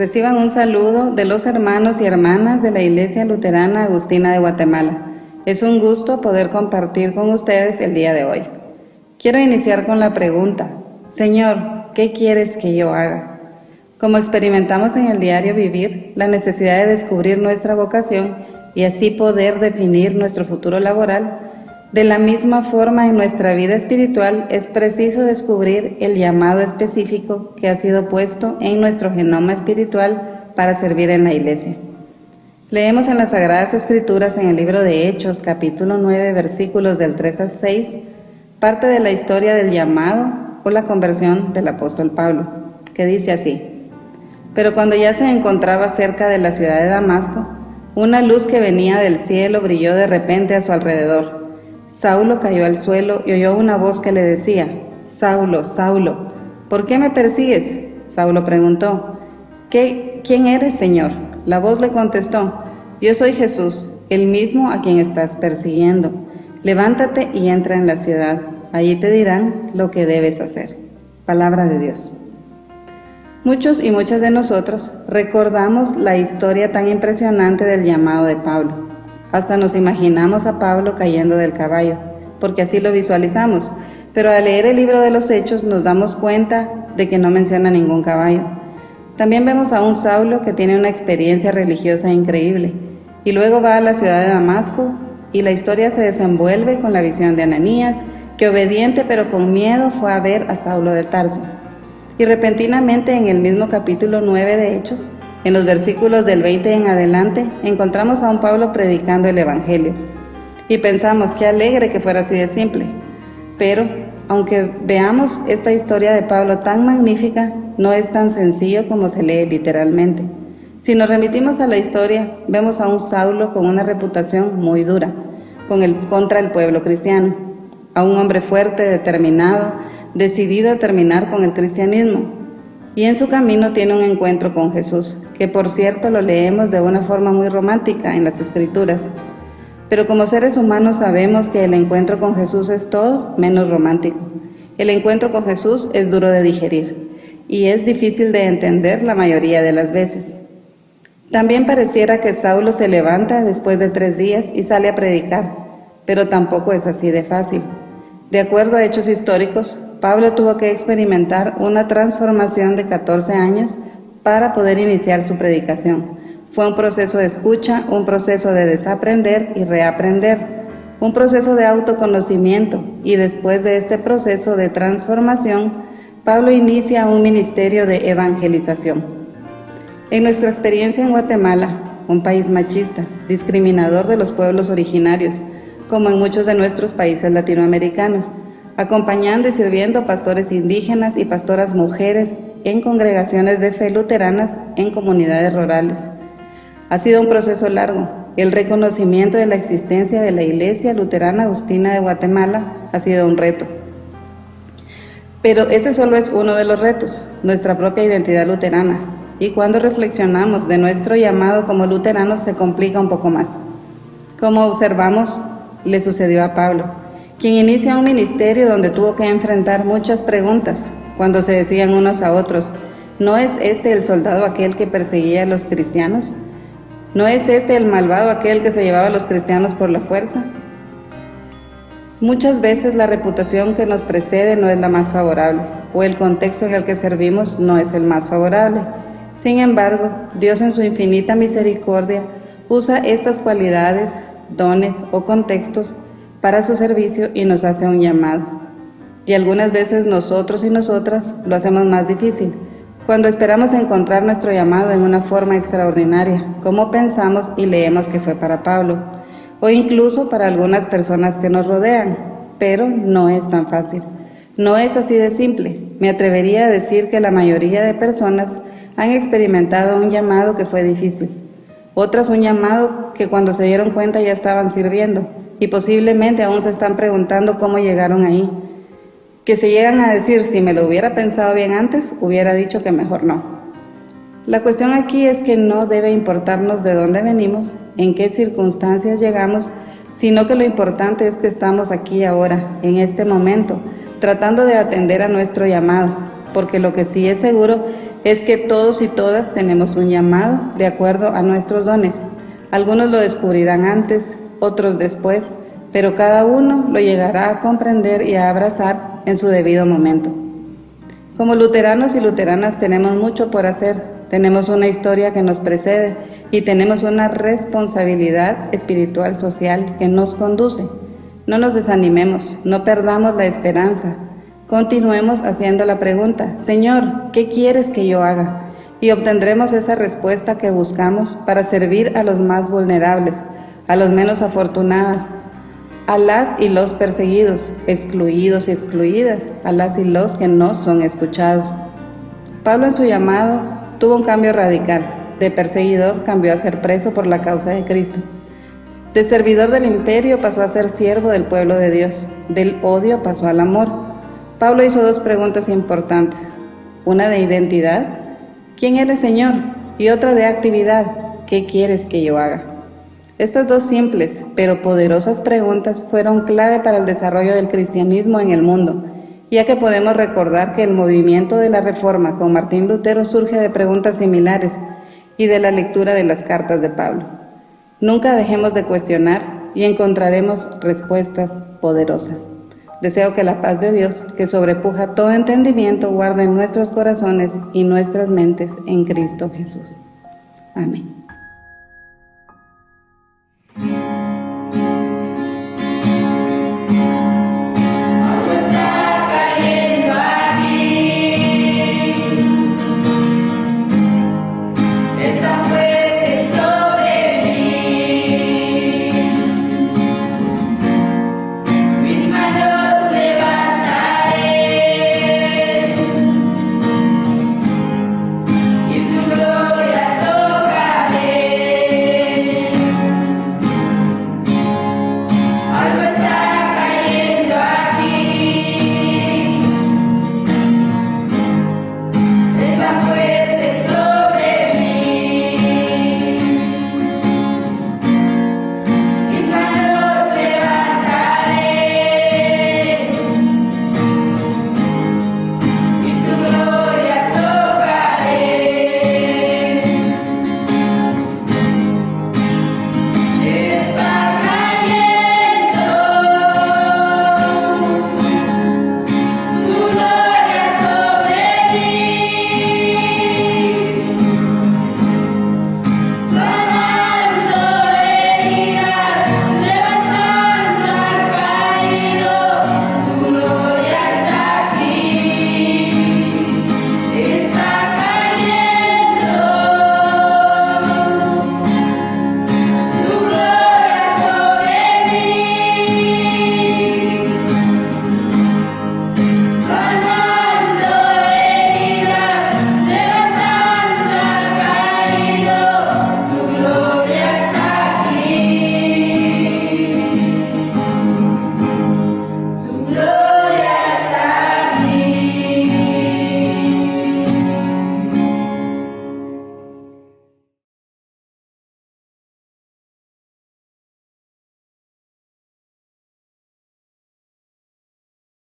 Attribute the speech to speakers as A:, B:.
A: Reciban un saludo de los hermanos y hermanas de la Iglesia Luterana Agustina de Guatemala. Es un gusto poder compartir con ustedes el día de hoy. Quiero iniciar con la pregunta: Señor, ¿qué quieres que yo haga? Como experimentamos en el diario vivir, la necesidad de descubrir nuestra vocación y así poder definir nuestro futuro laboral, de la misma forma en nuestra vida espiritual es preciso descubrir el llamado específico que ha sido puesto en nuestro genoma espiritual para servir en la Iglesia. Leemos en las Sagradas Escrituras en el libro de Hechos, capítulo 9, versículos del 3 al 6, parte de la historia del llamado o la conversión del apóstol Pablo, que dice así: Pero cuando ya se encontraba cerca de la ciudad de Damasco, una luz que venía del cielo brilló de repente a su alrededor. Saulo cayó al suelo y oyó una voz que le decía: Saulo, Saulo, ¿por qué me persigues? Saulo preguntó: ¿Quién eres, Señor? La voz le contestó: Yo soy Jesús, el mismo a quien estás persiguiendo. Levántate y entra en la ciudad. Allí te dirán lo que debes hacer. Palabra de Dios. Muchos y muchas de nosotros recordamos la historia tan impresionante del llamado de Pablo. Hasta nos imaginamos a Pablo cayendo del caballo, porque así lo visualizamos, pero al leer el libro de los Hechos nos damos cuenta de que no menciona ningún caballo. También vemos a un Saulo que tiene una experiencia religiosa increíble, y luego va a la ciudad de Damasco, y la historia se desenvuelve con la visión de Ananías, que obediente pero con miedo fue a ver a Saulo de Tarso. Y repentinamente en el mismo capítulo 9 de Hechos, en los versículos del 20 en adelante, encontramos a un Pablo predicando el Evangelio. Y pensamos, qué alegre que fuera así de simple. Pero, aunque veamos esta historia de Pablo tan magnífica, no es tan sencillo como se lee literalmente. Si nos remitimos a la historia, vemos a un Saulo con una reputación muy dura contra el pueblo cristiano, a un hombre fuerte, determinado, decidido a terminar con el cristianismo. Y en su camino tiene un encuentro con Jesús, que por cierto lo leemos de una forma muy romántica en las Escrituras. Pero como seres humanos sabemos que el encuentro con Jesús es todo menos romántico. El encuentro con Jesús es duro de digerir y es difícil de entender la mayoría de las veces. También pareciera que Saulo se levanta después de 3 días y sale a predicar, pero tampoco es así de fácil. De acuerdo a hechos históricos, Pablo tuvo que experimentar una transformación de 14 años para poder iniciar su predicación. Fue un proceso de escucha, un proceso de desaprender y reaprender, un proceso de autoconocimiento, y después de este proceso de transformación, Pablo inicia un ministerio de evangelización. En nuestra experiencia en Guatemala, un país machista, discriminador de los pueblos originarios, como en muchos de nuestros países latinoamericanos, acompañando y sirviendo pastores indígenas y pastoras mujeres en congregaciones de fe luteranas en comunidades rurales. Ha sido un proceso largo. El reconocimiento de la existencia de la Iglesia Luterana Agustina de Guatemala ha sido un reto. Pero ese solo es uno de los retos, nuestra propia identidad luterana. Y cuando reflexionamos de nuestro llamado como luteranos se complica un poco más. Como observamos, le sucedió a Pablo, quien inicia un ministerio donde tuvo que enfrentar muchas preguntas, cuando se decían unos a otros: ¿no es este el soldado aquel que perseguía a los cristianos? ¿No es este el malvado aquel que se llevaba a los cristianos por la fuerza? Muchas veces la reputación que nos precede no es la más favorable, o el contexto en el que servimos no es el más favorable. Sin embargo, Dios en su infinita misericordia usa estas cualidades, dones o contextos para su servicio y nos hace un llamado. Y algunas veces nosotros y nosotras lo hacemos más difícil, cuando esperamos encontrar nuestro llamado en una forma extraordinaria, como pensamos y leemos que fue para Pablo, o incluso para algunas personas que nos rodean, pero no es tan fácil. No es así de simple. Me atrevería a decir que la mayoría de personas han experimentado un llamado que fue difícil, otras un llamado que cuando se dieron cuenta ya estaban sirviendo, y posiblemente aún se están preguntando cómo llegaron ahí, que se llegan a decir: si me lo hubiera pensado bien antes, hubiera dicho que mejor no. La cuestión aquí es que no debe importarnos de dónde venimos, en qué circunstancias llegamos, sino que lo importante es que estamos aquí ahora, en este momento, tratando de atender a nuestro llamado, porque lo que sí es seguro es que todos y todas tenemos un llamado de acuerdo a nuestros dones. Algunos lo descubrirán antes, otros después, pero cada uno lo llegará a comprender y a abrazar en su debido momento. Como luteranos y luteranas tenemos mucho por hacer, tenemos una historia que nos precede y tenemos una responsabilidad espiritual social que nos conduce. No nos desanimemos, no perdamos la esperanza. Continuemos haciendo la pregunta, Señor, ¿qué quieres que yo haga? Y obtendremos esa respuesta que buscamos para servir a los más vulnerables, a los menos afortunados, a las y los perseguidos, excluidos y excluidas, a las y los que no son escuchados. Pablo en su llamado tuvo un cambio radical. De perseguidor cambió a ser preso por la causa de Cristo. De servidor del imperio pasó a ser siervo del pueblo de Dios. Del odio pasó al amor. Pablo hizo dos preguntas importantes. Una de identidad, ¿quién eres, Señor? Y otra de actividad, ¿qué quieres que yo haga? Estas dos simples pero poderosas preguntas fueron clave para el desarrollo del cristianismo en el mundo, ya que podemos recordar que el movimiento de la Reforma con Martín Lutero surge de preguntas similares y de la lectura de las cartas de Pablo. Nunca dejemos de cuestionar y encontraremos respuestas poderosas. Deseo que la paz de Dios, que sobrepuja todo entendimiento, guarde en nuestros corazones y nuestras mentes en Cristo Jesús. Amén.